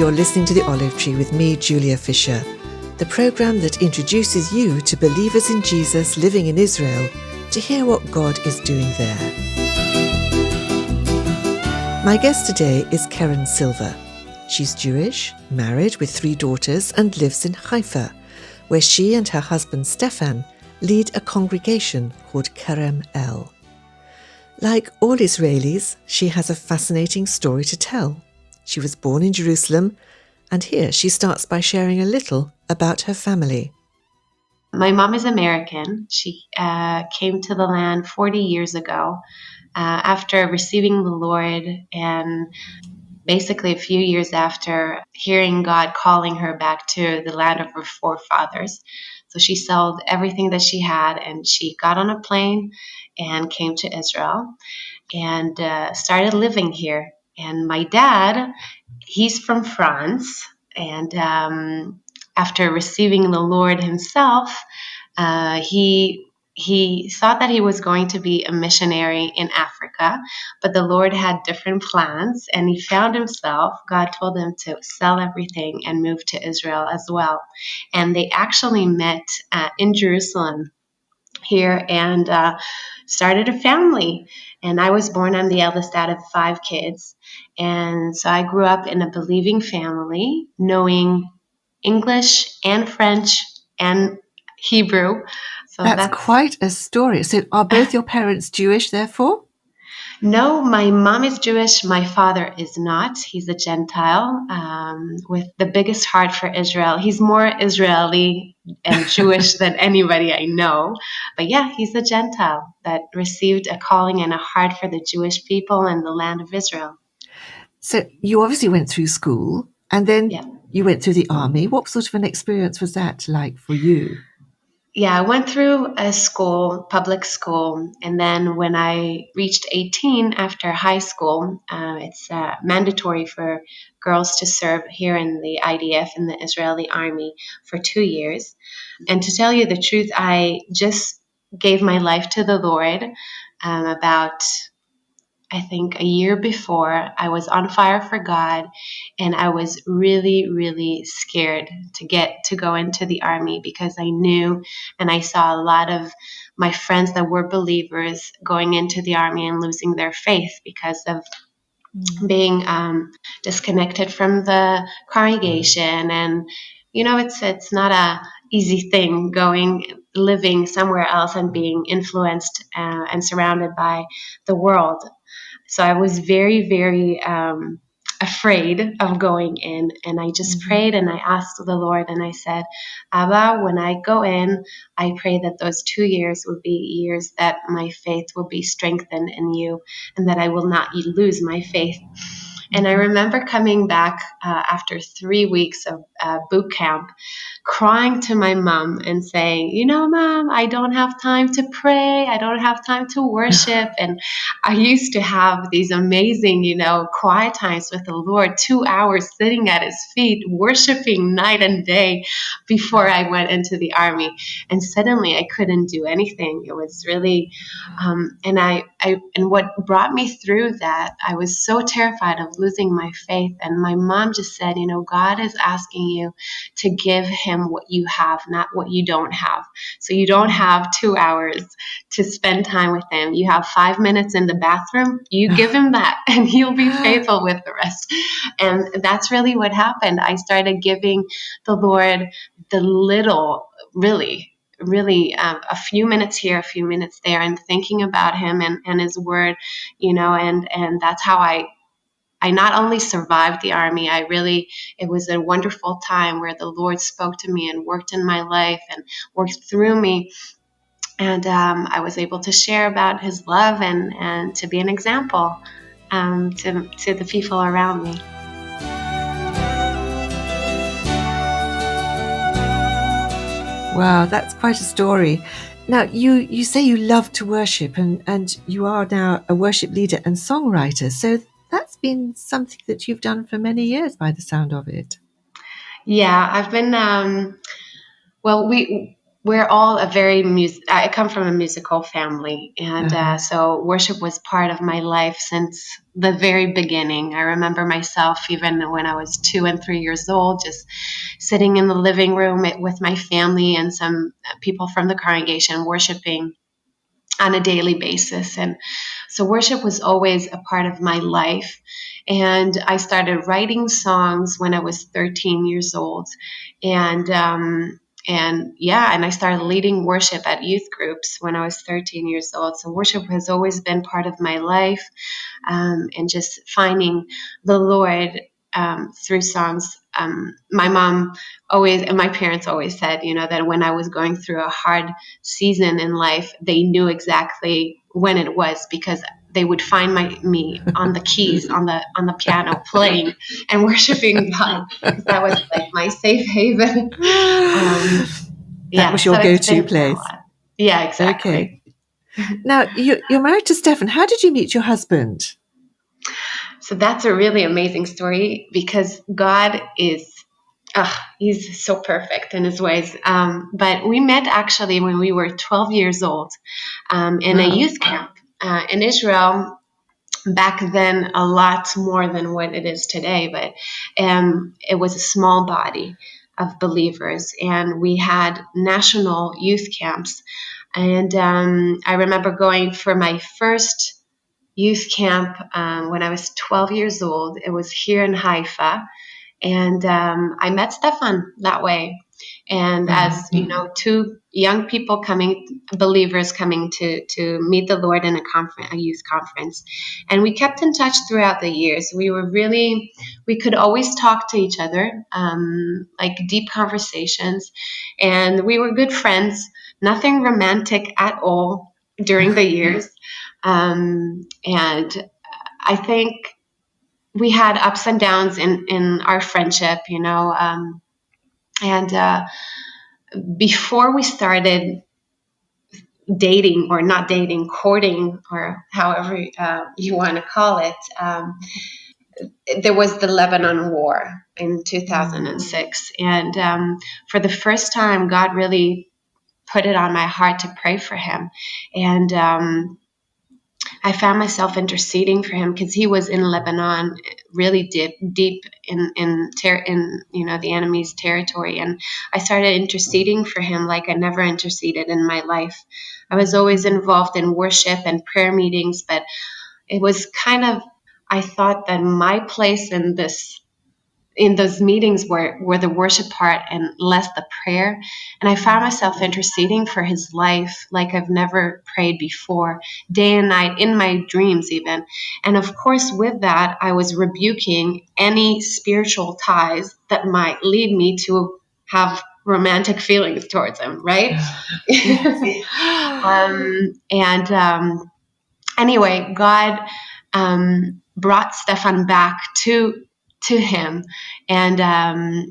you're listening to The Olive Tree with me, Julia Fisher, the programme that introduces you to believers in Jesus living in Israel to hear what God is doing there. My guest today is Keren Silver. She's Jewish, married with 3 daughters, and lives in Haifa, where she and her husband Stefan lead a congregation called Kerem-El. Like all Israelis, she has a fascinating story to tell. She was born in Jerusalem, and here she starts by sharing a little about her family. My mom is American. She came to the land 40 years ago after receiving the Lord, and basically a few years after hearing God calling her back to the land of her forefathers. So she sold everything that she had, and she got on a plane and came to Israel and started living here. And my dad, he's from France, and after receiving the Lord himself, he thought that he was going to be a missionary in Africa, but the Lord had different plans, and he found himself, God told him to sell everything and move to Israel as well. And they actually met in Jerusalem here and started a family. And I was born, I'm the eldest out of 5 kids. And so I grew up in a believing family, knowing English and French and Hebrew. So That's quite a story. So are both your parents Jewish, therefore? No, my mom is Jewish. My father is not. He's a Gentile with the biggest heart for Israel. He's more Israeli and Jewish than anybody I know. But yeah, he's a Gentile that received a calling and a heart for the Jewish people and the land of Israel. So you obviously went through school, and then you went through the army. What sort of an experience was that like for you? Yeah, I went through a school, public school, and then when I reached 18 after high school, it's mandatory for girls to serve here in the IDF, in the Israeli army, for 2 years. And to tell you the truth, I just gave my life to the Lord about, I think, a year before. I was on fire for God, and I was really, really scared to go into the army because I knew and I saw a lot of my friends that were believers going into the army and losing their faith because of being disconnected from the congregation. And it's not a easy thing living somewhere else and being influenced and surrounded by the world. So I was very, very afraid of going in. And I just prayed and I asked the Lord and I said, Abba, when I go in, I pray that those 2 years would be years that my faith will be strengthened in you and that I will not lose my faith. And I remember coming back after 3 weeks of boot camp, crying to my mom and saying, Mom, I don't have time to pray. I don't have time to worship. And I used to have these amazing, quiet times with the Lord, 2 hours sitting at his feet, worshiping night and day before I went into the army. And suddenly I couldn't do anything. It was really, and what brought me through that, I was so terrified of losing my faith. And my mom just said, God is asking you to give him what you have, not what you don't have. So you don't have 2 hours to spend time with him. You have 5 minutes in the bathroom. You give him that and he'll be faithful with the rest. And that's really what happened. I started giving the Lord the little, really a few minutes here, a few minutes there, and thinking about him and his word, and that's how I not only survived the army, it was a wonderful time where the Lord spoke to me and worked in my life and worked through me. And I was able to share about his love and to be an example to the people around me. Wow, that's quite a story. Now, you say you love to worship, and you are now a worship leader and songwriter. So that's been something that you've done for many years by the sound of it. Yeah, I've been, we're all a very I come from a musical family, and so worship was part of my life since the very beginning. I remember myself, even when I was 2 and 3 years old, just sitting in the living room with my family and some people from the congregation worshiping on a daily basis. And so worship was always a part of my life. And I started writing songs when I was 13 years old. And I started leading worship at youth groups when I was 13 years old. So worship has always been part of my life, and just finding the Lord through songs. My mom always, and my parents always said, that when I was going through a hard season in life, they knew exactly when it was, because they would find me on the keys on the piano playing and worshiping God, because that was like my safe haven. That was your so it's go-to been a place. lot. Yeah, exactly. Okay. Now, you're married to Stefan. How did you meet your husband? So that's a really amazing story, because God is, he's so perfect in his ways. But we met actually when we were 12 years old, in a youth camp in Israel. Back then, a lot more than what it is today, but it was a small body of believers, and we had national youth camps. And I remember going for my first youth camp when I was 12 years old. It was here in Haifa, and I met Stefan that way. And as two young people believers coming to meet the Lord in a youth conference, and we kept in touch throughout the years. We could always talk to each other, like deep conversations, and we were good friends. Nothing romantic at all during the years, and I think we had ups and downs in our friendship, and before we started dating, or not dating, courting, or however you want to call it, there was the Lebanon War in 2006. And for the first time, God really put it on my heart to pray for him. And I found myself interceding for him, because he was in Lebanon, really deep in the enemy's territory, and I started interceding for him like I never interceded in my life. I was always involved in worship and prayer meetings, but it was kind of, I thought that my place in those meetings were the worship part and less the prayer. And I found myself interceding for his life like I've never prayed before, day and night, in my dreams even. And of course, with that, I was rebuking any spiritual ties that might lead me to have romantic feelings towards him, right? Anyway, God brought Stefan back to him, and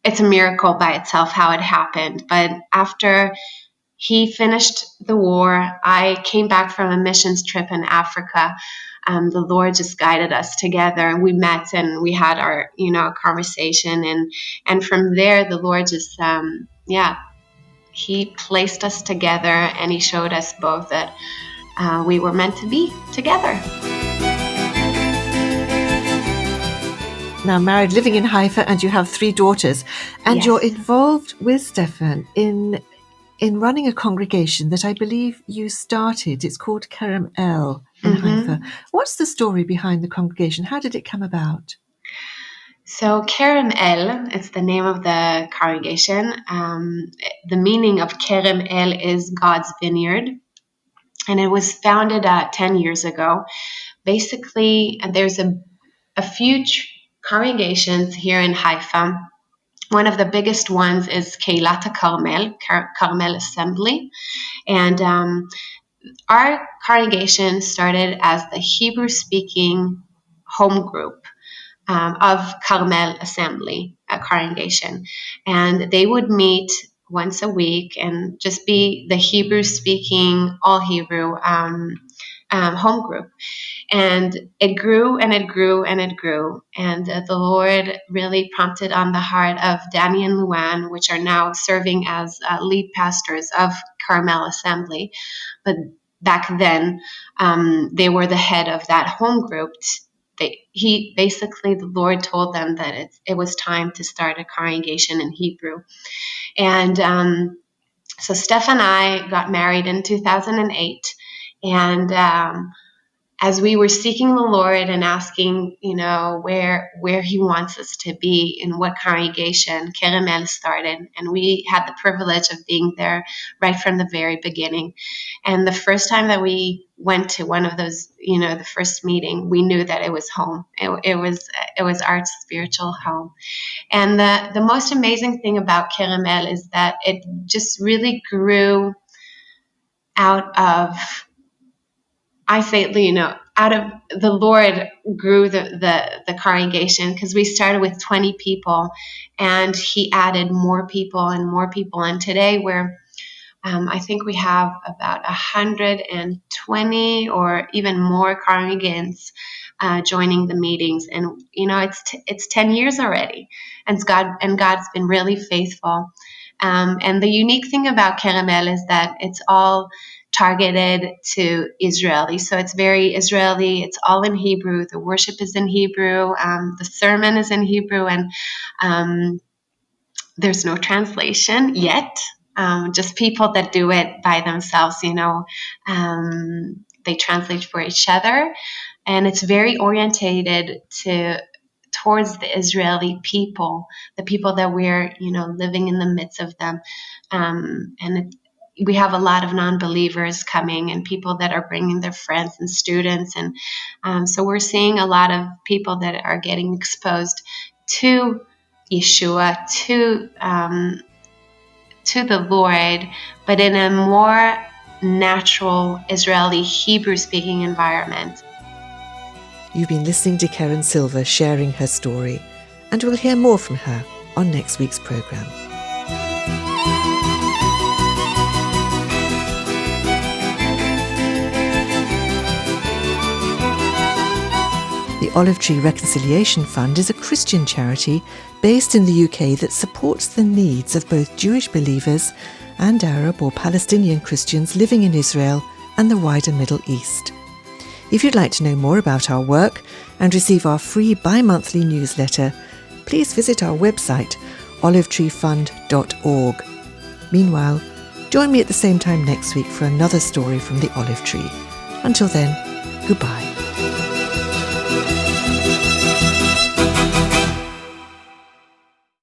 it's a miracle by itself how it happened. But after he finished the war, I came back from a missions trip in Africa. The Lord just guided us together, and we met and we had our conversation, and from there the Lord just he placed us together, and he showed us both that we were meant to be together. Now married, living in Haifa, and you have 3 daughters, and Yes. You're involved with Stefan in running a congregation that I believe you started. It's called Kerem-El in Haifa. What's the story behind the congregation? How did it come about? So Kerem-El, it's the name of the congregation. The meaning of Kerem-El is God's vineyard, and it was founded 10 years ago. Basically, there's a few congregations here in Haifa. One of the biggest ones is Keilat Carmel Assembly, and our congregation started as the Hebrew-speaking home group of Carmel Assembly, a congregation. And they would meet once a week and just be the Hebrew speaking, all Hebrew home group. And it grew and it grew and it grew. And the Lord really prompted on the heart of Danny and Luann, which are now serving as lead pastors of Kerem-El Assembly. But back then, they were the head of that home group. The Lord told them that it was time to start a congregation in Hebrew. And so Stefan and I got married in 2008. And as we were seeking the Lord and asking, where He wants us to be, in what congregation, Kerem-El started. And we had the privilege of being there right from the very beginning. And the first time that we went to one of those, the first meeting, we knew that it was home. It was our spiritual home. And the most amazing thing about Kerem-El is that it just really grew out of, out of the Lord grew the congregation, because we started with 20 people and He added more people and more people. And today I think we have about 120 or even more congregants joining the meetings. And, it's 10 years already. And God's been really faithful. And the unique thing about Kerem-El is that it's all targeted to Israeli. So it's very Israeli. It's all in Hebrew. The worship is in Hebrew. The sermon is in Hebrew. And there's no translation yet. Just people that do it by themselves, they translate for each other. And it's very orientated towards the Israeli people, the people that we're, living in the midst of them. We have a lot of non-believers coming and people that are bringing their friends and students. And so we're seeing a lot of people that are getting exposed to Yeshua, to the Lord, but in a more natural Israeli Hebrew-speaking environment. You've been listening to Keren Silver sharing her story, and we'll hear more from her on next week's programme. The Olive Tree Reconciliation Fund is a Christian charity based in the UK that supports the needs of both Jewish believers and Arab or Palestinian Christians living in Israel and the wider Middle East. If you'd like to know more about our work and receive our free bi-monthly newsletter, please visit our website, olivetreefund.org. Meanwhile, join me at the same time next week for another story from the Olive Tree. Until then, goodbye.